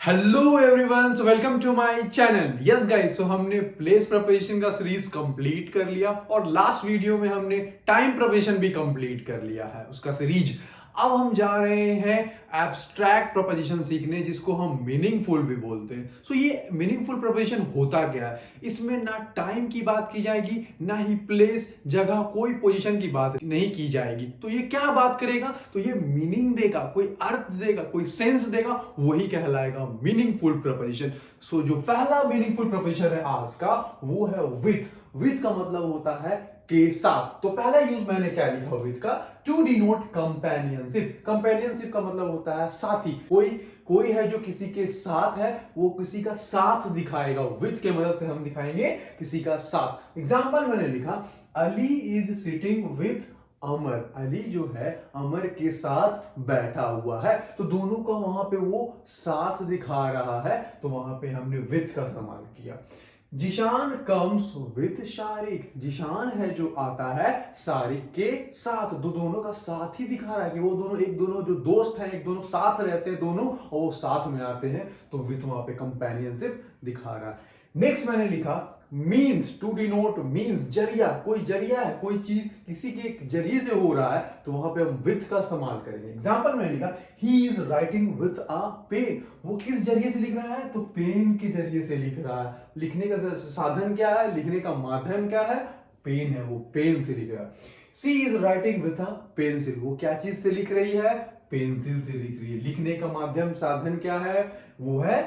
Hello everyone, so welcome to my channel. Yes guys, so हमने place preparation का series complete कर लिया और लास्ट वीडियो में हमने टाइम प्रिपरेशन भी कंप्लीट कर लिया है उसका सीरीज। अब हम जा रहे हैं एब्स्ट्रैक्ट प्रोपोजिशन सीखने, जिसको हम मीनिंगफुल भी बोलते हैं। सो ये मीनिंगफुल प्रोपोजिशन होता क्या है? इसमें ना टाइम की बात की जाएगी, ना ही प्लेस, जगह, कोई पोजीशन की बात नहीं की जाएगी। तो ये क्या बात करेगा? तो ये मीनिंग देगा, कोई अर्थ देगा, कोई सेंस देगा, वही कहलाएगा मीनिंगफुल प्रोपोजिशन। सो जो पहला मीनिंगफुल प्रोपोजिशन है आज का, वो है विथ। विथ का मतलब होता है के साथ। तो पहला यूज मैंने क्या लिखा विथ का? To denote companionship. कंपेनियनशिप का मतलब होता है साथी। कोई कोई है जो किसी के साथ है, वो किसी का साथ दिखाएगा। विथ के मदद से हम दिखाएंगे किसी का साथ। एग्जाम्पल मैंने लिखा, अली इज सिटिंग विथ अमर। अली जो है अमर के साथ बैठा हुआ है। तो दोनों का वहां पे वो साथ दिखा रहा है, तो वहां पे हमने विथ का इस्तेमाल किया। Zeeshan comes with Shariq. जिशान है जो आता है शारिक के साथ। दोनों का साथ ही दिखा रहा है कि वो दोनों जो दोस्त हैं, एक दोनों साथ रहते हैं दोनों, और वो साथ में आते हैं। तो विथ वहां पे कंपेनियनशिप दिखा रहा है। नेक्स्ट मैंने लिखा मीन्स। टू डिनोट मीन्स जरिया। कोई जरिया है, कोई चीज किसी के जरिए से हो रहा है, तो वहां पे हम विथ का इस्तेमाल करेंगे। एग्जाम्पल मैंने लिखा, he is writing with a pen. वो किस जरिए से लिख रहा है? तो पेन के जरिए से लिख रहा है। लिखने का साधन क्या है, लिखने का माध्यम क्या है? पेन है, वो पेन से लिख रहा है। She is writing with a pencil. वो क्या चीज से लिख रही है? पेंसिल से लिख रही है। लिखने का माध्यम साधन क्या है? वो है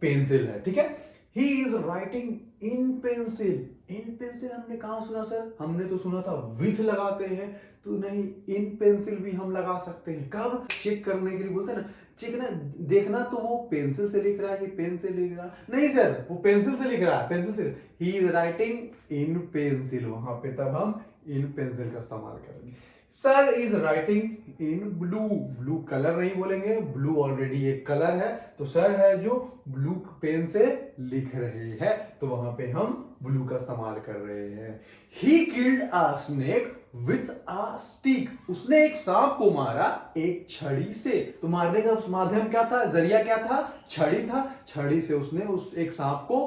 पेंसिल है। ठीक है। ही is writing in pencil. In pencil हमने कहा सुना सर? हमने तो सुना था विथ लगाते हैं, तो नहीं, इन पेंसिल भी हम लगा सकते हैं। कब? चेक करने के लिए बोलते हैं ना, चेक ना, देखना तो वो पेंसिल से लिख रहा है कि पेन से लिख रहा है। नहीं सर, वो पेंसिल से लिख रहा है, पेंसिल से। ही इज राइटिंग इन पेंसिल, वहां पे तब हम इन पेंसिल का इस्तेमाल करेंगे। Sir is writing in blue. Blue colour नहीं बोलेंगे, ब्लू ऑलरेडी एक कलर है, तो सर है जो ब्लू पेन से लिख रहे हैं, तो वहां पे हम ब्लू का इस्तेमाल कर रहे हैं। He killed a snake with a stick. उसने एक सांप को मारा एक छड़ी से। तो मारने का माध्यम क्या था, जरिया क्या था? छड़ी था। छड़ी से उसने उस एक सांप को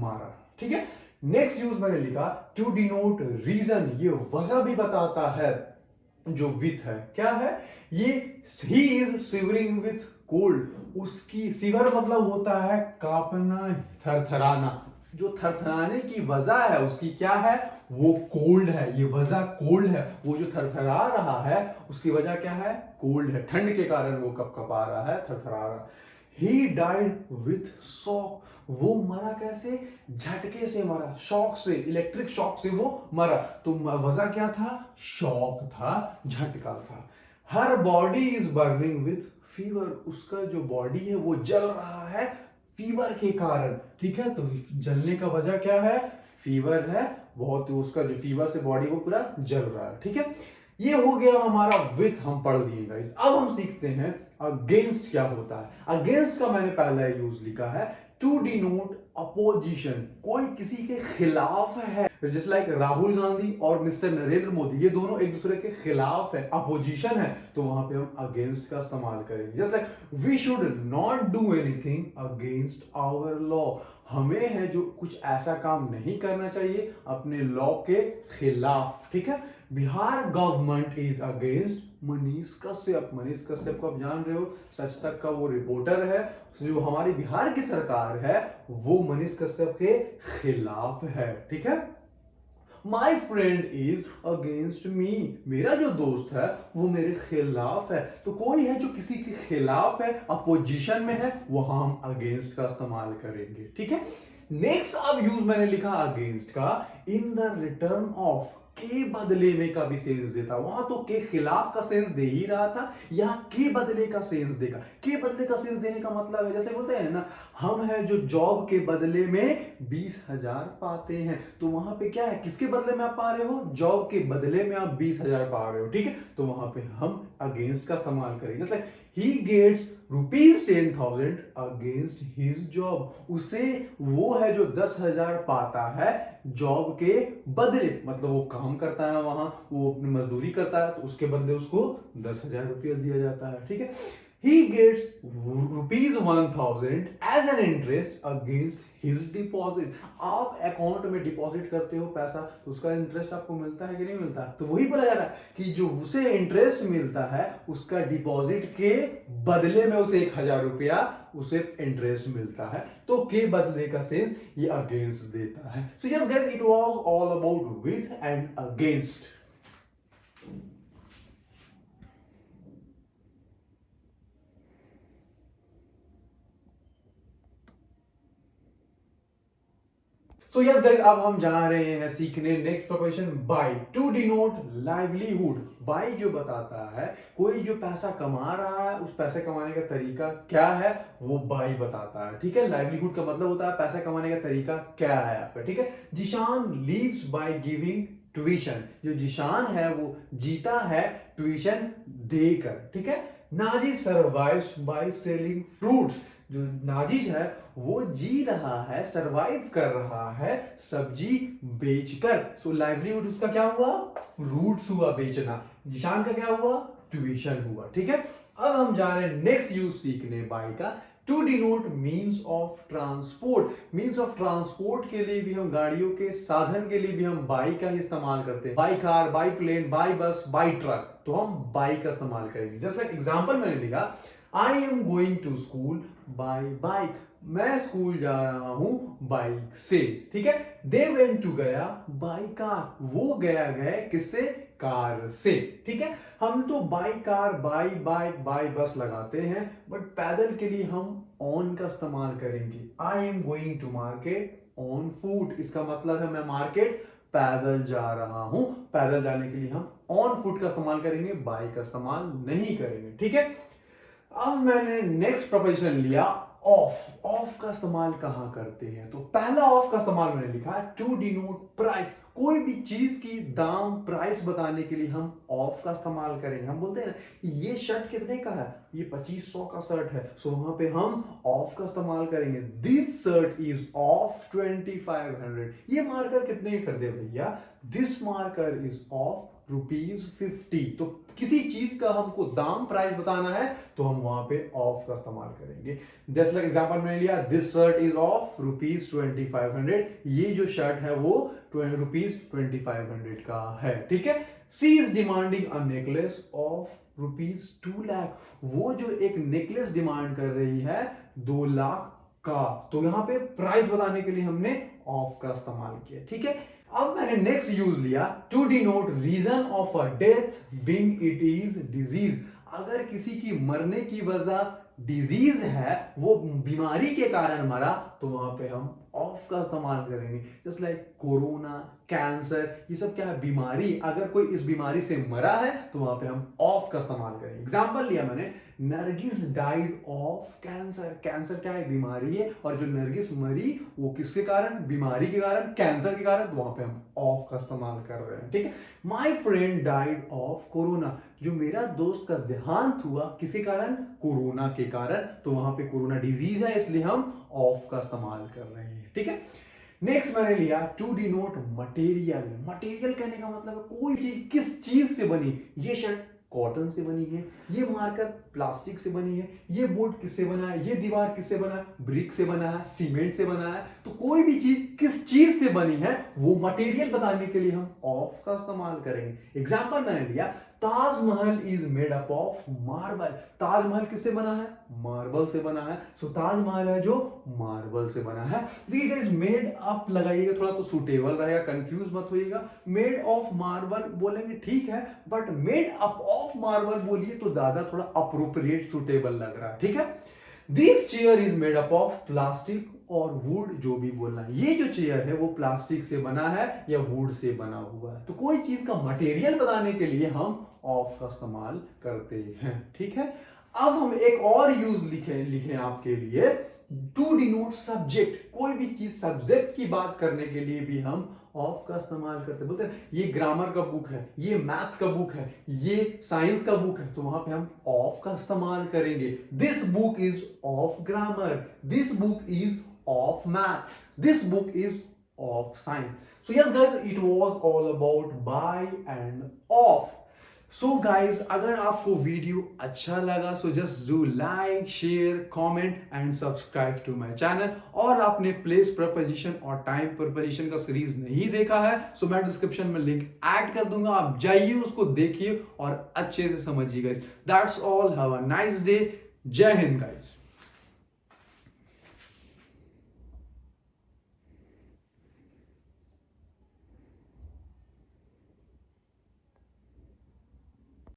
मारा। ठीक है। नेक्स्ट यूज मैंने लिखा, टू डिनोट रीजन। ये वजह भी बताता है। जो विथ है क्या है ये? He is shivering with cold. उसकी शिवर मतलब होता है कांपना, थरथराना। जो थरथराने की वजह है उसकी क्या है? वो कोल्ड है। ये वजह कोल्ड है। वो जो थरथरा रहा है उसकी वजह क्या है? कोल्ड है। ठंड के कारण वो कपकपा रहा है, थरथरा रहा है। He died with shock. वो मरा कैसे? झटके से मरा, शॉक से, इलेक्ट्रिक शॉक से वो मरा। तो वजह क्या था? शॉक था, झटका था। Her body is burning with fever. उसका जो बॉडी है वो जल रहा है फीवर के कारण। ठीक है। तो जलने का वजह क्या है? फीवर है। बहुत उसका जो फीवर से बॉडी वो पूरा जल रहा है। ठीक है। ये हो गया हमारा विथ, हम पढ़ लिए गाइस। अब हम सीखते हैं अगेंस्ट क्या होता है। अगेंस्ट का मैंने पहला यूज लिखा है, टू डिनोट अपोजिशन। कोई किसी के खिलाफ है। जस्ट लाइक राहुल गांधी और मिस्टर नरेंद्र मोदी, ये दोनों एक दूसरे के खिलाफ है, अपोजिशन है, तो वहां पे हम अगेंस्ट का इस्तेमाल करेंगे। Just like we should not do anything against our law. हमें है जो कुछ ऐसा काम नहीं करना चाहिए अपने लॉ के खिलाफ। ठीक है। Bihar government is against Manish Kashyap. Manish Kashyap को आप जान रहे हो, सच तक का वो रिपोर्टर है। जो हमारी बिहार की सरकार है वो मनीष कश्यप के खिलाफ है। ठीक है। My friend is against me. मेरा जो दोस्त है वो मेरे खिलाफ है। तो कोई है जो किसी के खिलाफ है, अपोजिशन में है, वहां हम अगेंस्ट का इस्तेमाल करेंगे। ठीक है। नेक्स्ट अब यूज मैंने लिखा अगेंस्ट का, इन द रिटर्न ऑफ। के बदले में का भी सेंस देता। वहां तो के खिलाफ का सेंस दे ही रहा था, यहां के बदले का सेंस देगा। के बदले का सेंस देने का मतलब है, जैसे बोलते हैं ना, हम है जो जॉब के बदले में 20,000 पाते हैं, तो वहां पे क्या है, किसके बदले में आप पा रहे हो? जॉब के बदले में आप 20,000 पा रहे हो। ठीक है। तो वहां पे हम अगेंस्ट का इस्तेमाल करेंगे। जैसे ही गेट्स ₹10,000 अगेंस्ट हिज जॉब। उसे वो है जो 10,000 पाता है जॉब के बदले, मतलब वो काम करता है वहां, वो अपनी मजदूरी करता है, तो उसके बदले उसको 10,000 रुपया दिया जाता है। ठीक है। he gets rupees 1000 as an interest against his deposit. आप अकाउंट में डिपॉजिट करते हो पैसा तो उसका इंटरेस्ट आपको मिलता है कि नहीं मिलता? तो वही बोला जा रहा है कि जो उसे इंटरेस्ट मिलता है उसका डिपॉजिट के बदले में उसे 1000 रुपया उसे इंटरेस्ट मिलता है, तो के बदले का सेंस ये अगेंस्ट देता है. So yes guys, it was all about with and against. So yes guys, अब हम जा रहे हैं सीखने next proposition by to denote livelihood. By जो बताता है कोई जो पैसा कमा रहा है उस पैसे कमाने का तरीका क्या है, वो बाय बताता है. ठीक है, लाइवलीहुड का मतलब होता है पैसा कमाने का तरीका क्या है आपका. ठीक है, Zeeshan lives by giving tuition. जो जिशान है वो जीता है ट्यूशन देकर. ठीक है, Nazi survives by selling fruits. जो नाजिश है वो जी रहा है, सरवाइव कर रहा है सब्जी बेचकर. सो लाइवलीहुड उसका क्या हुआ, फ्रूट्स हुआ बेचना. जिशान का क्या हुआ, ट्यूशन हुआ. ठीक है, अब हम जा रहे हैं नेक्स्ट यूज सीखने बाय का. To denote means of transport. Means of transport के लिए भी हम गाड़ियों के साधन के लिए भी हम बाई का ही इस्तेमाल करते हैं. By car, by plane, by bus, by truck, तो हम बाई का इस्तेमाल करेंगे. जस्ट लाइक एग्जांपल मैंने लिखा, I am going to school by bike. मैं स्कूल जा रहा हूं बाइक से. ठीक है, they went to Gaya by car. वो गया गए किससे, कार से. ठीक है, हम तो by car, by bike, by bus लगाते हैं, बट पैदल के लिए हम ऑन का इस्तेमाल करेंगे. I am going to market on foot. इसका मतलब है मैं मार्केट पैदल जा रहा हूं. पैदल जाने के लिए हम ऑन फुट का इस्तेमाल करेंगे, बाइक का इस्तेमाल नहीं करेंगे. ठीक है, अब मैंने नेक्स्ट प्रोपोजिशन लिया ऑफ. ऑफ का इस्तेमाल कहां करते हैं, तो पहला ऑफ का इस्तेमाल मैंने लिखा है टू डिनोट प्राइस. कोई भी चीज की दाम, प्राइस बताने के लिए हम ऑफ का इस्तेमाल करेंगे. हम बोलते हैं ना ये शर्ट कितने का है, ये 2500 का शर्ट है, सो वहां पे हम ऑफ का इस्तेमाल करेंगे. This shirt is of 2500. ये मार्कर कितने के खरीदे भैया, दिस मार्कर इज ऑफ ₹50. तो किसी चीज का हमको दाम, प्राइस बताना है तो हम वहां पे ऑफ का इस्तेमाल करेंगे. जस्ट लाइक एग्जांपल मैंने लिया, दिस शर्ट इज ऑफ ₹2500. ये जो शर्ट है वो ₹2500 का है. ठीक है, she is demanding a necklace of ₹2 lakh. वो जो एक नेकलेस डिमांड कर रही है 2 लाख का, तो यहां पे प्राइस बताने के लिए हमने ऑफ का इस्तेमाल किया. ठीक है, अब मैंने नेक्स्ट यूज लिया to denote reason of a death being it is disease. अगर किसी की मरने की वजह डिजीज है, वो बीमारी के कारण मरा, तो वहां पे हम ऑफ का इस्तेमाल करेंगे. जस्ट लाइक कोरोना, कैंसर, ये सब क्या है, बीमारी. अगर कोई इस बीमारी से मरा है तो वहां पे हम ऑफ का इस्तेमाल करेंगे. एग्जांपल लिया मैंने, Nargis died of cancer. Cancer क्या है, बीमारी है, और जो नरगिस मरी वो किसके कारण, बीमारी के कारण, कैंसर के कारण, तो वहां पे हम ऑफ का इस्तेमाल कर रहे हैं. ठीक है, my friend died of corona. जो मेरा दोस्त का देहांत हुआ किसी कारण, कोरोना के कारण, तो वहां पे कोरोना डिजीज है इसलिए हम ऑफ का इस्तेमाल कर रहे हैं. ठीक है, नेक्स्ट मैंने लिया टू डिनोट मटेरियल. मटेरियल कहने का मतलब है कोई चीज किस चीज से बनी. ये शर्ट कॉटन से बनी है, ये मार्कर प्लास्टिक से बनी है, ये बोर्ड किससे बना है, ये दीवार किससे बना है, ब्रिक से बना है, सीमेंट से बना है. तो कोई भी चीज किस चीज से बनी है वो मटेरियल बताने के लिए हम ऑफ का इस्तेमाल करेंगे. एग्जांपल मैंने लिया, Taj Mahal is made up of marble. Taj Mahal किससे बना है, मार्बल से बना है. सो ताजमहल है जो मार्बल से बना है. रीड इज मेड अप लगाइएगा, थोड़ा तो सुटेबल रहेगा, कंफ्यूज मत होइएगा. मेड ऑफ मार्बल बोलेंगे ठीक है, but made up of marble बोलिए तो ज्यादा थोड़ा अप्रोप्रिएट, सुटेबल लग रहा है. ठीक है, this chair is made up of plastic और वुड, जो भी बोलना है. ये जो चेयर है वो प्लास्टिक से बना है या वुड से बना हुआ है. तो कोई चीज का मटेरियल बताने के लिए हम ऑफ का इस्तेमाल करते हैं. ठीक है, अब हम एक और यूज लिखे आपके लिए, टू डिनोट सब्जेक्ट. कोई भी चीज सब्जेक्ट की बात करने के लिए भी हम ऑफ का इस्तेमाल करते हैं. बोलते हैं ये ग्रामर का बुक है, ये मैथ्स का बुक है, ये साइंस का बुक है, तो वहां पे हम ऑफ का इस्तेमाल करेंगे. This book is of grammar, this book is of maths, this book is of science. So yes guys, it was all about buy and off. So guys, अगर आपको वीडियो अच्छा लगा so just do like, share, comment and subscribe to my channel. और आपने place proposition और time proposition का series नहीं देखा है सो मैं डिस्क्रिप्शन में लिंक ऐड कर दूंगा, आप जाइए उसको देखिए और अच्छे से समझिए guys. That's all, have a nice day. जय हिंद गाइज।